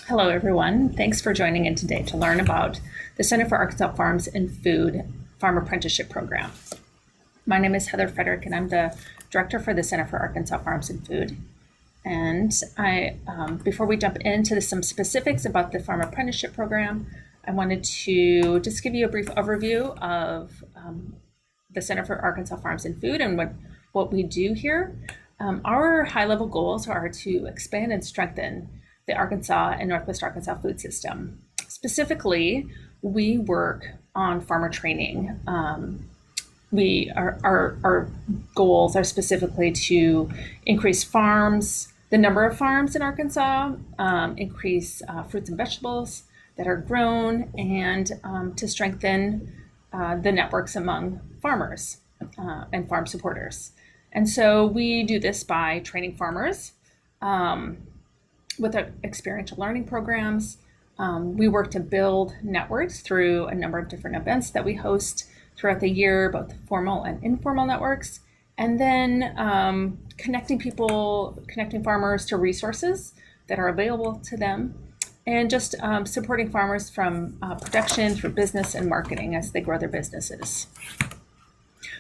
Hello, everyone. Thanks for joining in today to learn about the Center for Arkansas Farms and Food Farm Apprenticeship Program. My name is Heather Frederick, and I'm the director for the Center for Arkansas Farms and Food. And before we jump into some specifics about the Farm Apprenticeship Program, I wanted to just give you a brief overview of the Center for Arkansas Farms and Food and what we do here. Our high-level goals are to expand and strengthen the Arkansas and Northwest Arkansas food system. Specifically, we work on farmer training. Our goals are specifically to increase the number of farms in Arkansas, increase fruits and vegetables that are grown, and to strengthen the networks among farmers and farm supporters. And so we do this by training farmers with our experiential learning programs. We work to build networks through a number of different events that we host throughout the year, both formal and informal networks, and then connecting farmers to resources that are available to them, and just supporting farmers from production through business and marketing as they grow their businesses.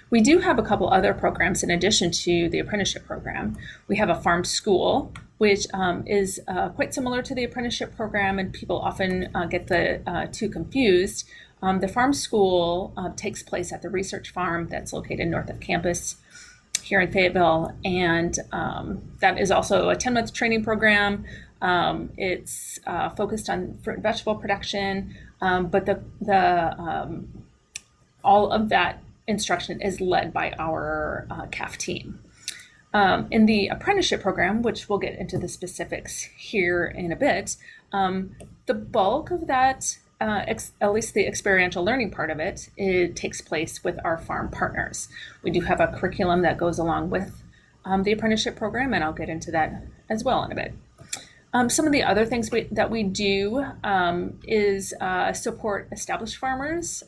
We do have a couple other programs in addition to the apprenticeship program. We have a farm school, which is quite similar to the apprenticeship program, and people often get the two confused. The farm school takes place at the research farm that's located north of campus here in Fayetteville, and that is also a 10-month training program. It's focused on fruit and vegetable production, but all of that instruction is led by our CAFF team. In the apprenticeship program, which we'll get into the specifics here in a bit, the bulk of that, at least the experiential learning part of it takes place with our farm partners. We do have a curriculum that goes along with the apprenticeship program, and I'll get into that as well in a bit. Some of the other things that we do is support established farmers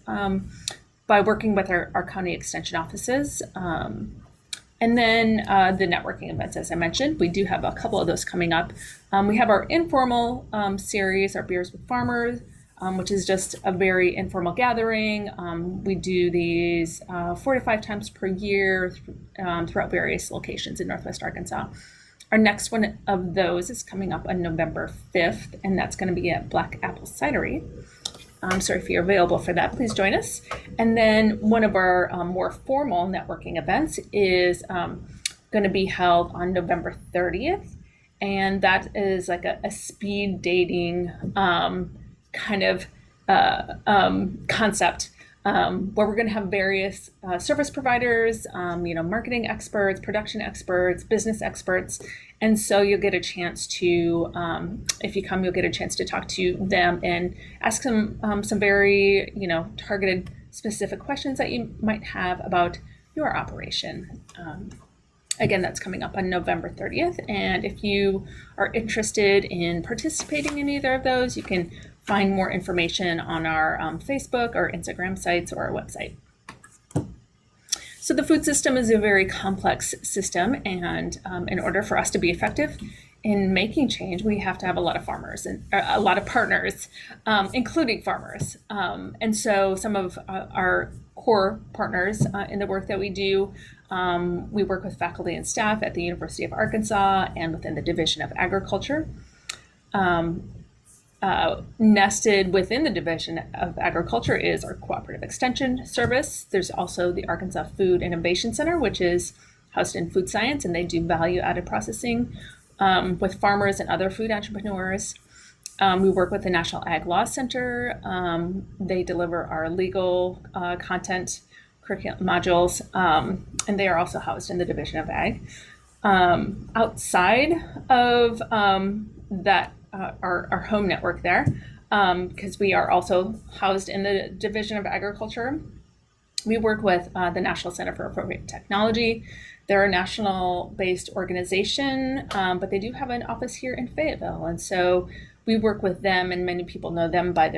by working with our county extension offices. And then the networking events, as I mentioned, we do have a couple of those coming up. We have our informal series, our Beers with Farmers, which is just a very informal gathering. We do these 4 to 5 times per year throughout various locations in Northwest Arkansas. Our next one of those is coming up on November 5th, and that's going to be at Black Apple Cidery. So if you're available for that, please join us. And then one of our more formal networking events is going to be held on November 30th. And that is like a speed dating kind of concept where we're going to have various service providers, marketing experts, production experts, business experts. And so you'll get a chance to, if you come, you'll get a chance to talk to them and ask them some very, targeted specific questions that you might have about your operation. Again, that's coming up on November 30th. And if you are interested in participating in either of those, you can find more information on our Facebook or Instagram sites or our website. So the food system is a very complex system, and in order for us to be effective in making change, we have to have a lot of farmers and a lot of partners, including farmers. And so some of our core partners in the work that we do, we work with faculty and staff at the University of Arkansas and within the Division of Agriculture. Nested within the Division of Agriculture is our Cooperative Extension Service. There's also the Arkansas Food Innovation Center, which is housed in food science, and they do value-added processing with farmers and other food entrepreneurs. We work with the National Ag Law Center. They deliver our legal content curriculum modules, and they are also housed in the Division of Ag. Outside of that, our home network there, because we are also housed in the Division of Agriculture. We work with the National Center for Appropriate Technology. They're a national-based organization, but they do have an office here in Fayetteville, and so we work with them, and many people know them by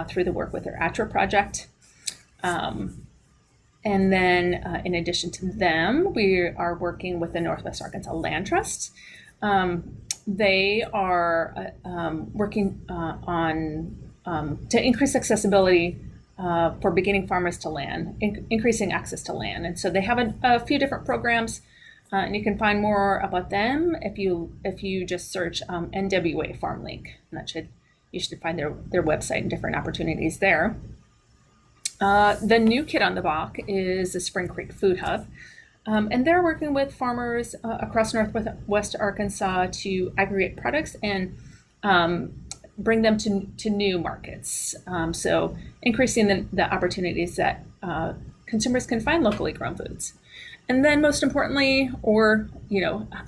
through the work with their ATRA project. And then in addition to them, we are working with the Northwest Arkansas Land Trust. They are working on to increase accessibility for beginning farmers to land, increasing access to land. And so they have a few different programs, and you can find more about them if you just search NWA Farm Link. And you should find their website and different opportunities there. The new kid on the block is the Spring Creek Food Hub. And they're working with farmers across Northwest Arkansas to aggregate products and bring them to new markets. So increasing the opportunities that consumers can find locally grown foods. And then most importantly, or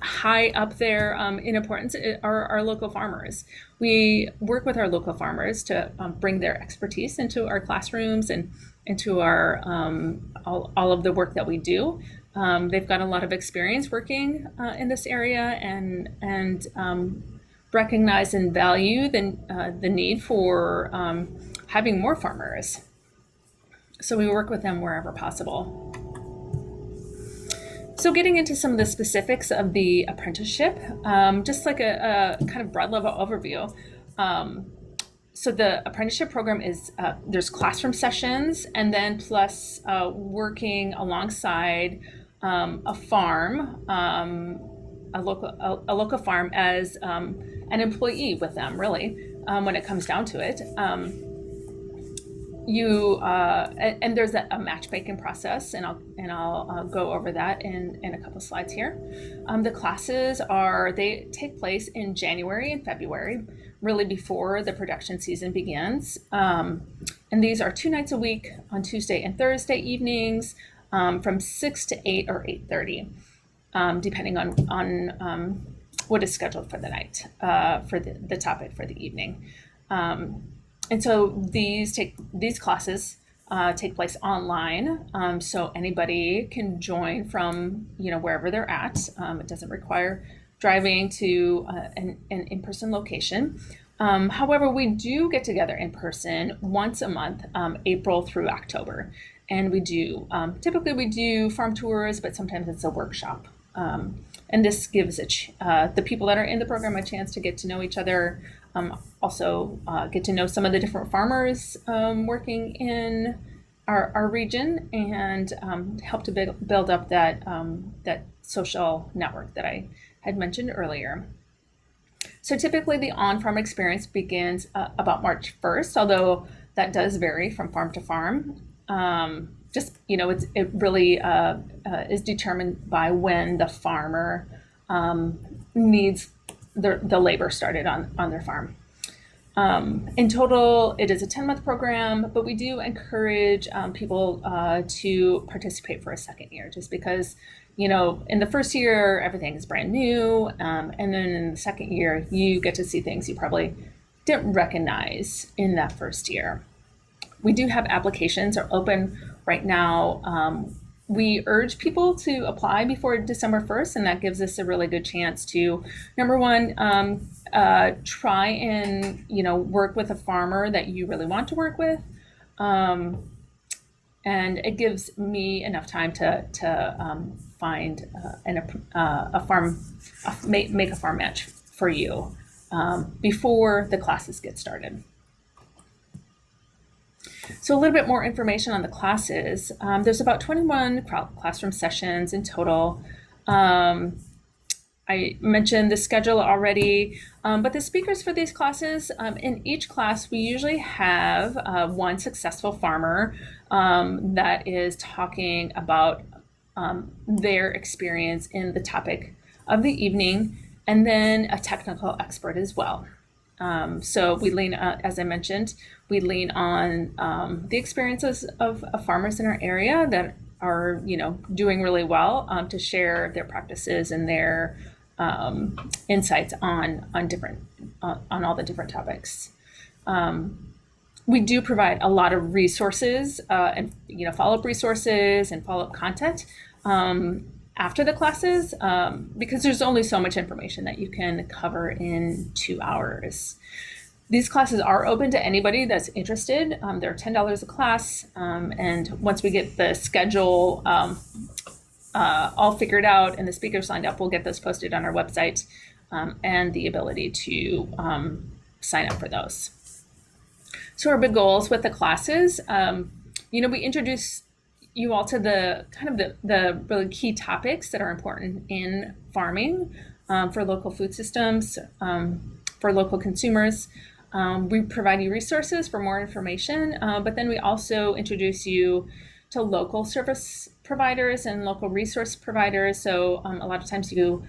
high up there in importance, are our local farmers. We work with our local farmers to bring their expertise into our classrooms and into our all of the work that we do. They've got a lot of experience working in this area and recognize and value the need for having more farmers. So we work with them wherever possible. So getting into some of the specifics of the apprenticeship, just like a kind of broad level overview. So the apprenticeship program is, there's classroom sessions and then plus working alongside a farm, a local farm as an employee with them, really, when it comes down to it. And there's a matchmaking process, and I'll go over that in a couple slides here. The classes they take place in January and February, really before the production season begins. And these are 2 nights a week on Tuesday and Thursday evenings, from 6 to 8 or 8:30, depending on what is scheduled for the night, for the topic for the evening. And so these classes take place online, so anybody can join from wherever they're at. It doesn't require driving to an in-person location. However, we do get together in person once a month, April through October, and we do typically we do farm tours, but sometimes it's a workshop. And this gives the people that are in the program a chance to get to know each other. Also get to know some of the different farmers working in our region, and help to build up that social network that I had mentioned earlier. So typically the on-farm experience begins about March 1st, although that does vary from farm to farm. It really is determined by when the farmer needs the labor started on their farm. In total, it is a 10-month program, but we do encourage people to participate for a second year, just because, in the first year, everything is brand new. And then in the second year, you get to see things you probably didn't recognize in that first year. We do have applications are open right now. We urge people to apply before December 1st, and that gives us a really good chance to, number one, try and work with a farmer that you really want to work with, and it gives me enough time to find make a farm match for you before the classes get started. So a little bit more information on the classes. There's about 21 classroom sessions in total. I mentioned the schedule already, but the speakers for these classes, in each class, we usually have one successful farmer that is talking about their experience in the topic of the evening, and then a technical expert as well. So we lean, as I mentioned, we lean on the experiences of farmers in our area that are, doing really well, to share their practices and their insights on all the different topics. We do provide a lot of resources and follow-up resources and follow-up content after the classes, because there's only so much information that you can cover in 2 hours. These classes are open to anybody that's interested. They're $10 a class, and once we get the schedule all figured out and the speakers signed up, we'll get those posted on our website and the ability to sign up for those. So our big goals with the classes, we introduce you all to the kind of the really key topics that are important in farming for local food systems, for local consumers. We provide you resources for more information, but then we also introduce you to local service providers and local resource providers. So a lot of times you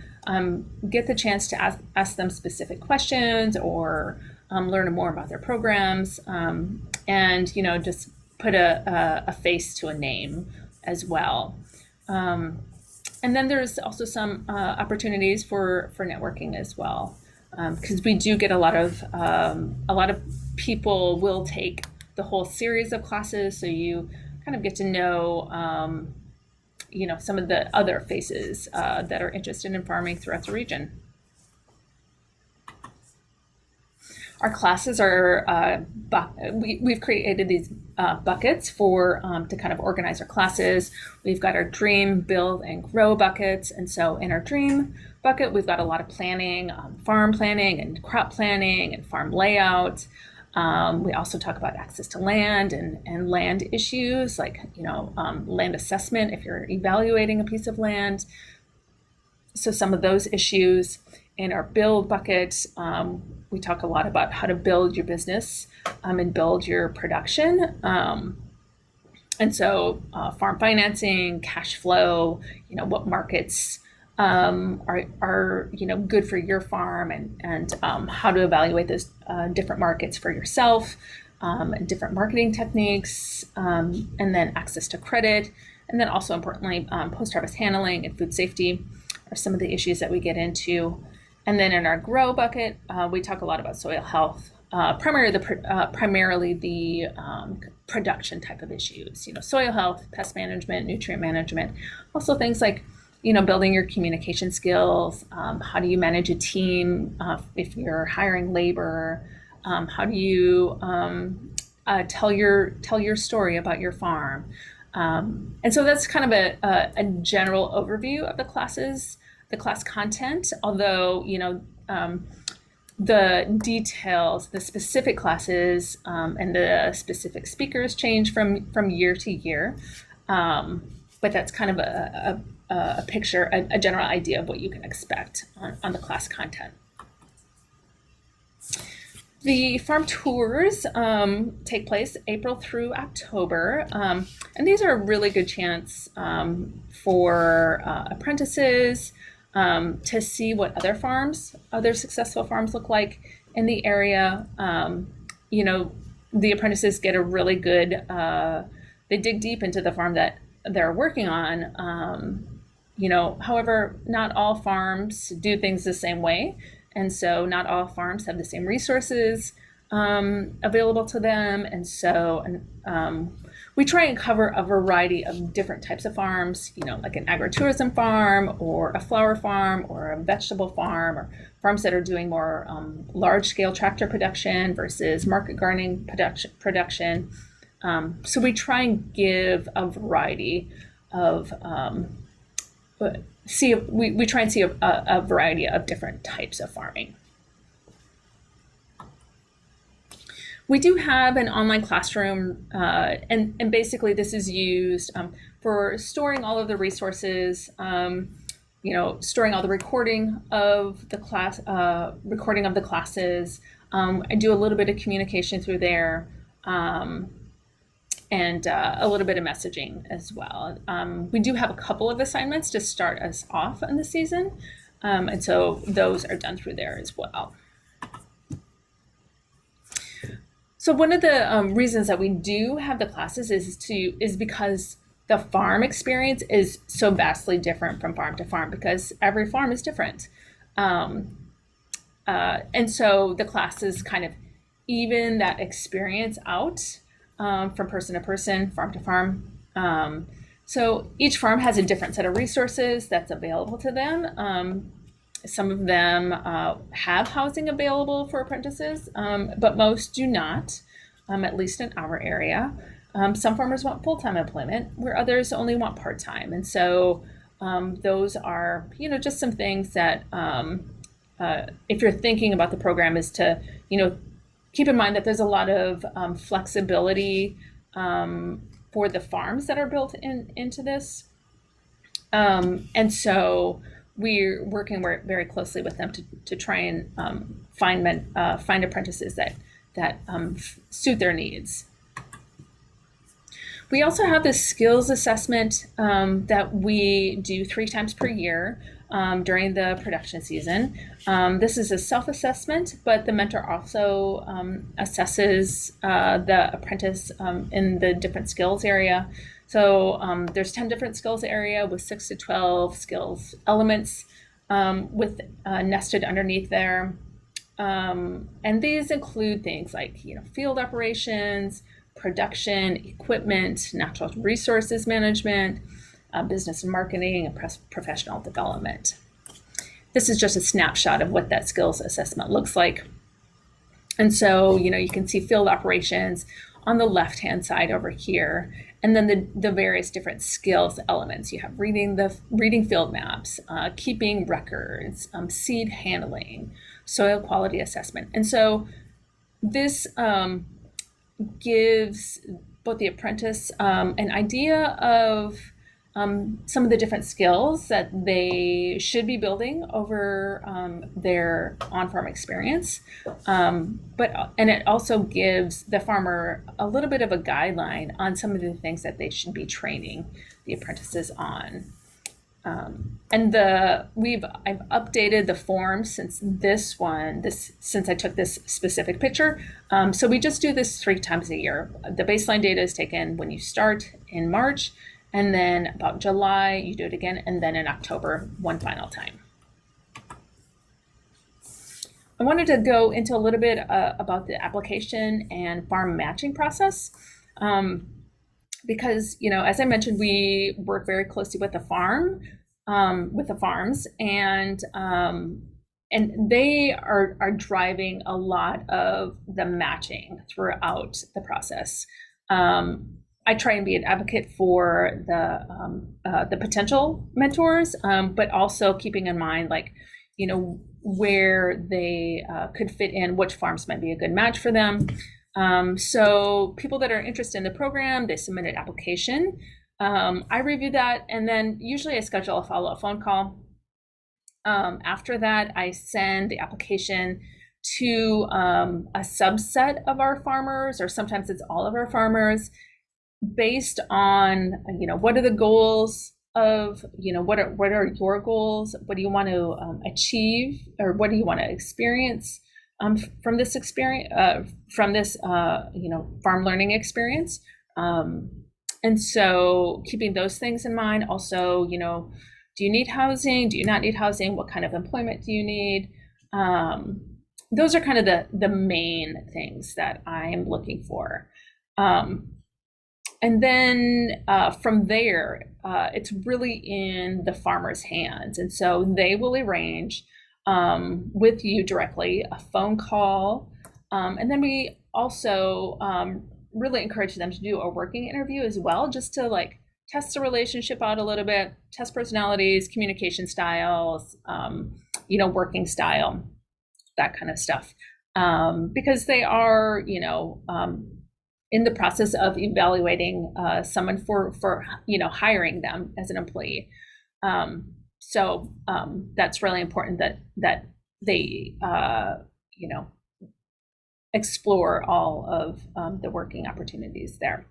get the chance to ask them specific questions or learn more about their programs, and just put a face to a name as well. And then there's also some opportunities for networking as well, because we do get a lot of people will take the whole series of classes, so you kind of get to know some of the other faces that are interested in farming throughout the region. Our classes are, we've created these buckets to kind of organize our classes. We've got our dream, build, and grow buckets. And so in our dream bucket, we've got a lot of planning, farm planning and crop planning and farm layout. We also talk about access to land and land issues like, land assessment if you're evaluating a piece of land. So some of those issues. In our build bucket, we talk a lot about how to build your business and build your production. And so farm financing, cash flow, what markets are good for your farm, and how to evaluate those different markets for yourself, different marketing techniques, and then access to credit. And then also importantly, post-harvest handling and food safety are some of the issues that we get into. And then in our grow bucket, we talk a lot about soil health, primarily the production type of issues, soil health, pest management, nutrient management, also things like, building your communication skills. How do you manage a team if you're hiring labor? How do you tell your story about your farm? And so that's kind of a general overview of the classes, the class content, although, the details, the specific classes, and the specific speakers change from year to year. But that's kind of a picture, a general idea of what you can expect on the class content. The farm tours take place April through October, and these are a really good chance for apprentices to see what other successful farms look like in the area. The apprentices get a really good, they dig deep into the farm that they're working on. However, not all farms do things the same way. And so not all farms have the same resources available to them. And so we try and cover a variety of different types of farms, like an agritourism farm or a flower farm or a vegetable farm, or farms that are doing more large scale tractor production versus market gardening production. So we try and give a variety of, we try and see a variety of different types of farming. We do have an online classroom, and basically this is used for storing all of the resources, storing all the recording of the classes. I do a little bit of communication through there, and a little bit of messaging as well. We do have a couple of assignments to start us off in the season, and so those are done through there as well. So one of the reasons that we do have the classes is because the farm experience is so vastly different from farm to farm, because every farm is different. And so the classes kind of even that experience out from person to person, farm to farm. So each farm has a different set of resources that's available to them. Some of them have housing available for apprentices, but most do not, at least in our area. Some farmers want full-time employment, where others only want part-time. And so those are, just some things that if you're thinking about the program, is to, keep in mind that there's a lot of flexibility for the farms that are built into this. And so we're working very closely with them to try and find apprentices that suit their needs. We also have this skills assessment that we do 3 times per year during the production season. This is a self-assessment, but the mentor also assesses the apprentice in the different skills area. So there's 10 different skills area with 6 to 12 skills elements with nested underneath there. And these include things like, field operations, production, equipment, natural resources management, business and marketing, and professional development. This is just a snapshot of what that skills assessment looks like. And so, you can see field operations on the left-hand side over here, and then the various different skills elements. You have reading field maps, keeping records, seed handling, soil quality assessment. And so this gives both the apprentice an idea of some of the different skills that they should be building over their on-farm experience, and it also gives the farmer a little bit of a guideline on some of the things that they should be training the apprentices on. And I've updated the form since since I took this specific picture. So we just do this 3 times a year. The baseline data is taken when you start in March, and then about July, you do it again, and then in October, one final time. I wanted to go into a little bit about the application and farm matching process. Because, as I mentioned, we work very closely with the farms, and they are driving a lot of the matching throughout the process. I try and be an advocate for the potential mentors, but also keeping in mind, where they could fit in, which farms might be a good match for them. So people that are interested in the program, they submit an application. I review that, and then usually I schedule a follow-up phone call. After that, I send the application to a subset of our farmers, or sometimes it's all of our farmers, based on, what are the goals of, what are your goals? What do you want to achieve, or what do you want to experience from this experience, farm learning experience? And so keeping those things in mind. Also, do you need housing? Do you not need housing? What kind of employment do you need? Those are kind of the main things that I'm looking for. And then from there, it's really in the farmer's hands. And so they will arrange with you directly a phone call. And then we also really encourage them to do a working interview as well, just to test the relationship out a little bit, test personalities, communication styles, working style, that kind of stuff. Because they are, in the process of evaluating someone for hiring them as an employee. So that's really important that they explore all of the working opportunities there.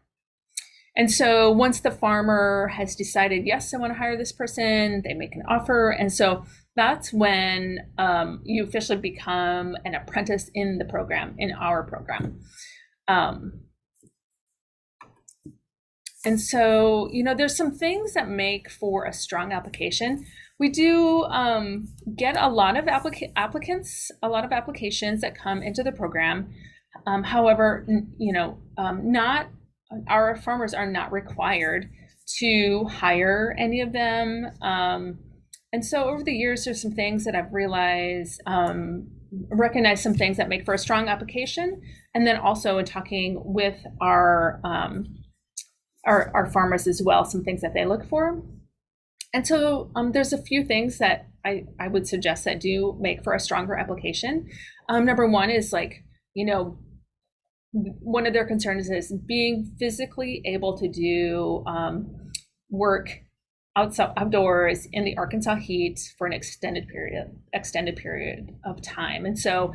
And so once the farmer has decided, yes, I want to hire this person, they make an offer. And so that's when you officially become an apprentice in the program, in our program. And so, there's some things that make for a strong application. We do get a lot of applications that come into the program. However, not our farmers are not required to hire any of them. And so over the years, there's some things that I've realized, recognize some things that make for a strong application. And then also in talking with our farmers as well, some things that they look for. And so there's a few things that I would suggest that do make for a stronger application. Number one is like, one of their concerns is being physically able to do work outdoors in the Arkansas heat for an extended period of time. And so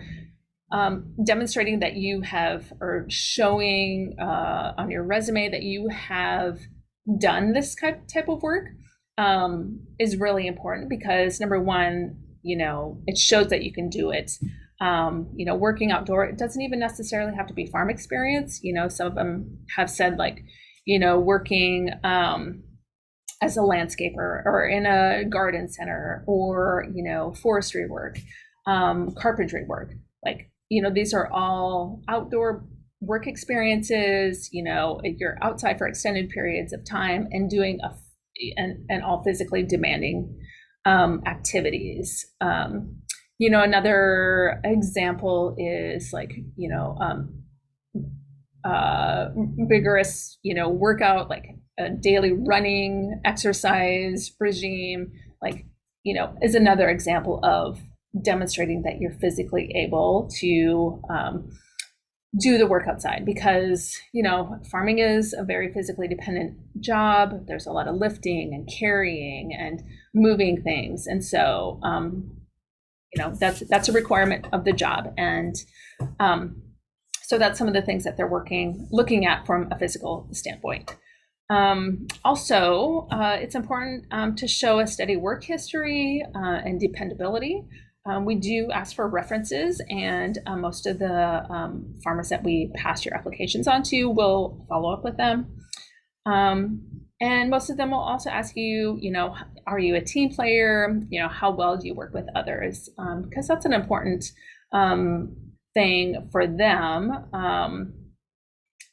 demonstrating that you have, or showing on your resume that you have done this type of work is really important, because number one, it shows that you can do it. Working outdoor, it doesn't even necessarily have to be farm experience. Some of them have said like, working as a landscaper or in a garden center, or, forestry work, carpentry work. Like, these are all outdoor work experiences. You're outside for extended periods of time and doing and all physically demanding activities. Another example is like, vigorous, workout, like a daily running exercise regime, like, is another example of demonstrating that you're physically able to do the work outside, because, farming is a very physically dependent job. There's a lot of lifting and carrying and moving things. And so, that's a requirement of the job. And so that's some of the things that they're looking at from a physical standpoint. Also, it's important to show a steady work history and dependability. We do ask for references, and most of the farmers that we pass your applications on to will follow up with them. And most of them will also ask you, are you a team player? How well do you work with others? Because that's an important thing for them.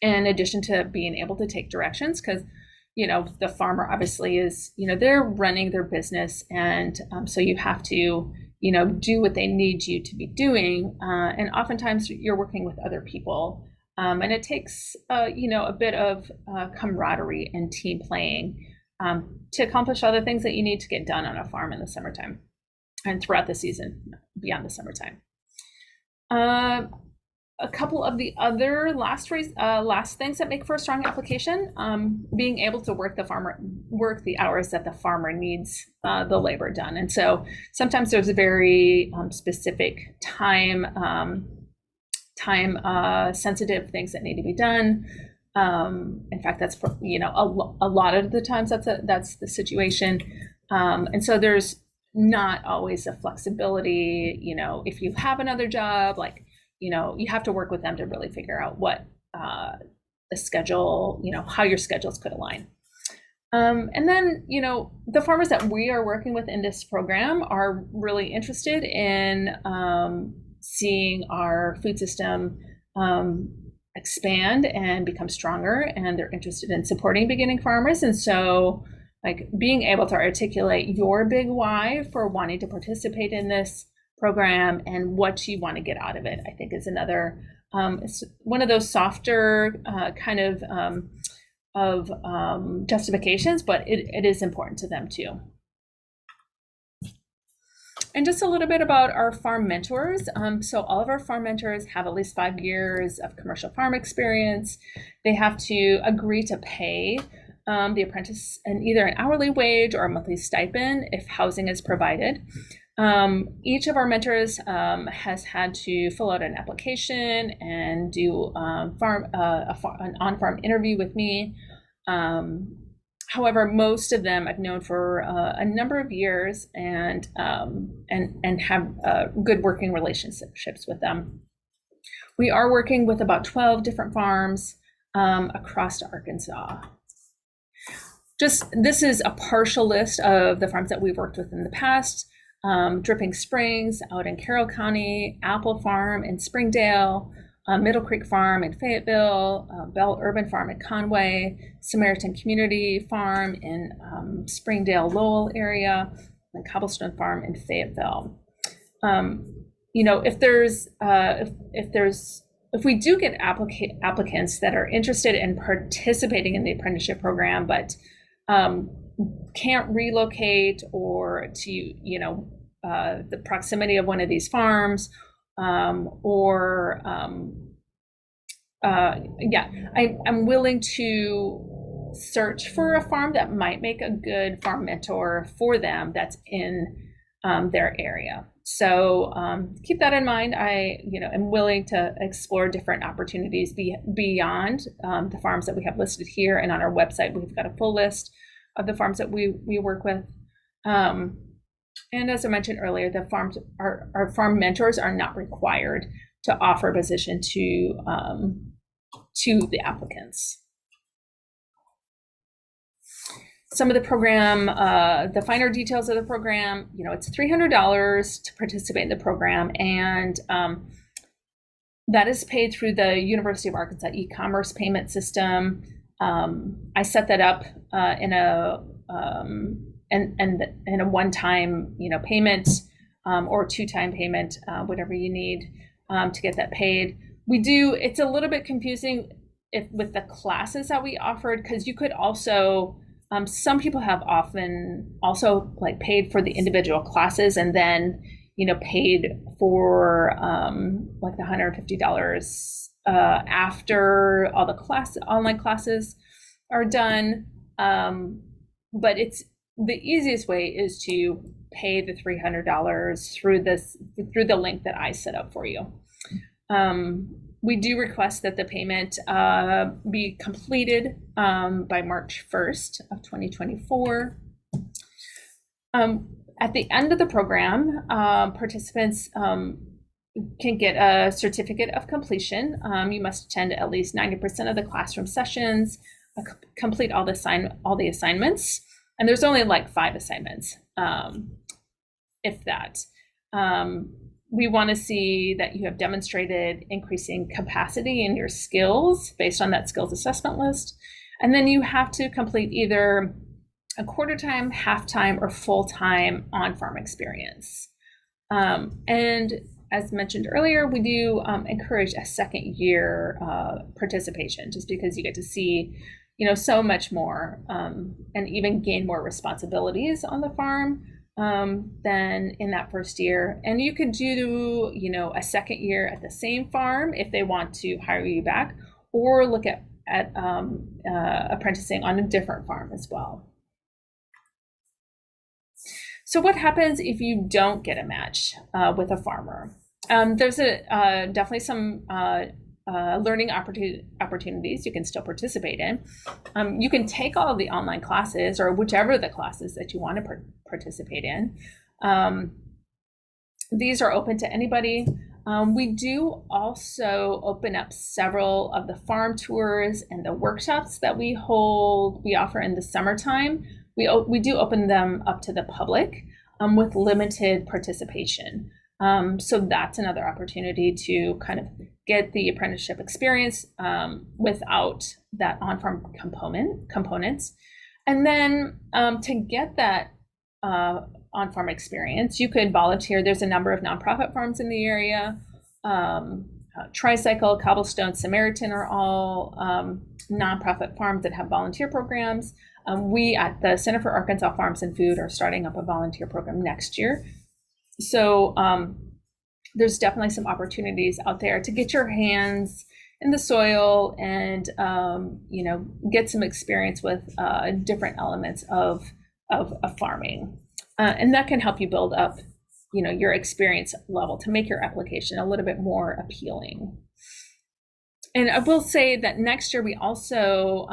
In addition to being able to take directions, because, the farmer obviously is, they're running their business. And so you have to, do what they need you to be doing. And oftentimes you're working with other people. And it takes, a bit of camaraderie and team playing to accomplish all the things that you need to get done on a farm in the summertime and throughout the season beyond the summertime. A couple of the other last things that make for a strong application, being able to work the hours that the farmer needs the labor done. And so sometimes there's a very specific time sensitive things that need to be done. In fact, that's a lot of the times that's the situation. And so there's not always a flexibility. If you have another job, like, you have to work with them to really figure out what the schedule, how your schedules could align. And then, the farmers that we are working with in this program are really interested in seeing our food system expand and become stronger, and they're interested in supporting beginning farmers. And so, like, being able to articulate your big why for wanting to participate in this program and what you want to get out of it, I think is another, it's one of those softer kind of justifications, but it is important to them too. And just a little bit about our farm mentors. So all of our farm mentors have at least 5 years of commercial farm experience. They have to agree to pay the apprentice either an hourly wage or a monthly stipend if housing is provided. Each of our mentors has had to fill out an application and do an on-farm interview with me. However, most of them I've known for a number of years and have good working relationships with them. We are working with about 12 different farms across Arkansas. This is a partial list of the farms that we've worked with in the past. Dripping Springs out in Carroll County, Apple Farm in Springdale, Middle Creek Farm in Fayetteville, Bell Urban Farm in Conway, Samaritan Community Farm in Springdale, Lowell area, and Cobblestone Farm in Fayetteville. If we do get applicants that are interested in participating in the apprenticeship program, but can't relocate, or to, the proximity of one of these farms, or I'm willing to search for a farm that might make a good farm mentor for them that's in their area. So keep that in mind. I am willing to explore different opportunities beyond the farms that we have listed here, and on our website we've got a full list of the farms that we work with. And as I mentioned earlier, the farms, our farm mentors are not required to offer a position to the applicants. Some of the program, the finer details of the program, it's $300 to participate in the program, and that is paid through the University of Arkansas e-commerce payment system. I set that up in a one-time, payment, or two-time payment, whatever you need to get that paid. It's a little bit confusing with the classes that we offered, because you could also, some people have often also paid for the individual classes and then, paid for the $150 after all the online classes are done. But the easiest way is to pay the $300 through the link that I set up for you. We do request that the payment be completed by March 1st of 2024. At the end of the program, participants can get a certificate of completion. You must attend at least 90% of the classroom sessions, complete all the assignments, and there's only 5 assignments, if that. We want to see that you have demonstrated increasing capacity in your skills based on that skills assessment list. And then you have to complete either a quarter-time, half-time, or full-time on-farm experience. And as mentioned earlier, we do encourage a second year participation, just because you get to see, so much more, and even gain more responsibilities on the farm than in that first year. And you could do, a second year at the same farm if they want to hire you back, or look at apprenticing on a different farm as well. So what happens if you don't get a match with a farmer? There's definitely some learning opportunities you can still participate in. You can take all of the online classes, or whichever the classes that you want to participate in. These are open to anybody. We do also open up several of the farm tours and the workshops that we offer in the summertime. We do open them up to the public with limited participation. So that's another opportunity to kind of get the apprenticeship experience without that on-farm components. And then to get that on-farm experience, you could volunteer. There's a number of nonprofit farms in the area. Tricycle, Cobblestone, Samaritan are all nonprofit farms that have volunteer programs. We at the Center for Arkansas Farms and Food are starting up a volunteer program next year. So there's definitely some opportunities out there to get your hands in the soil and get some experience with different elements of farming, and that can help you build up your experience level to make your application a little bit more appealing. And I will say that next year we also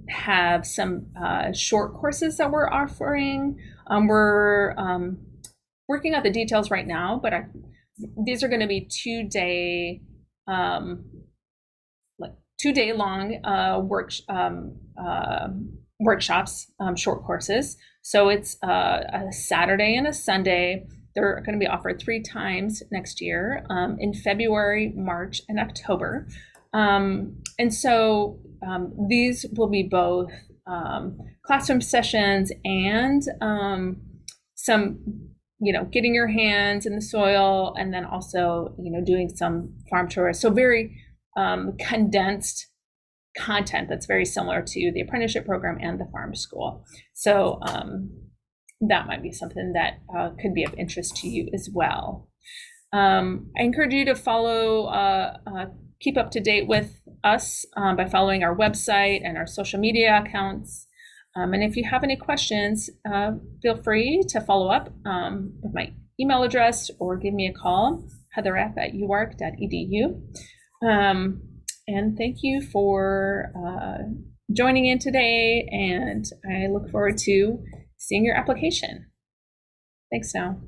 have some short courses that we're offering. We're working out the details right now, but these are going to be 2-day long workshops, short courses. So it's a Saturday and a Sunday. They're going to be offered 3 times next year, in February, March, and October. And so these will be both classroom sessions and some, getting your hands in the soil, and then also, doing some farm tours. So very condensed content that's very similar to the apprenticeship program and the farm school. So that might be something that could be of interest to you as well. I encourage you to follow, keep up to date with us by following our website and our social media accounts. And if you have any questions, feel free to follow up with my email address or give me a call, heatherf@uark.edu. And thank you for joining in today, and I look forward to seeing your application. Thanks now.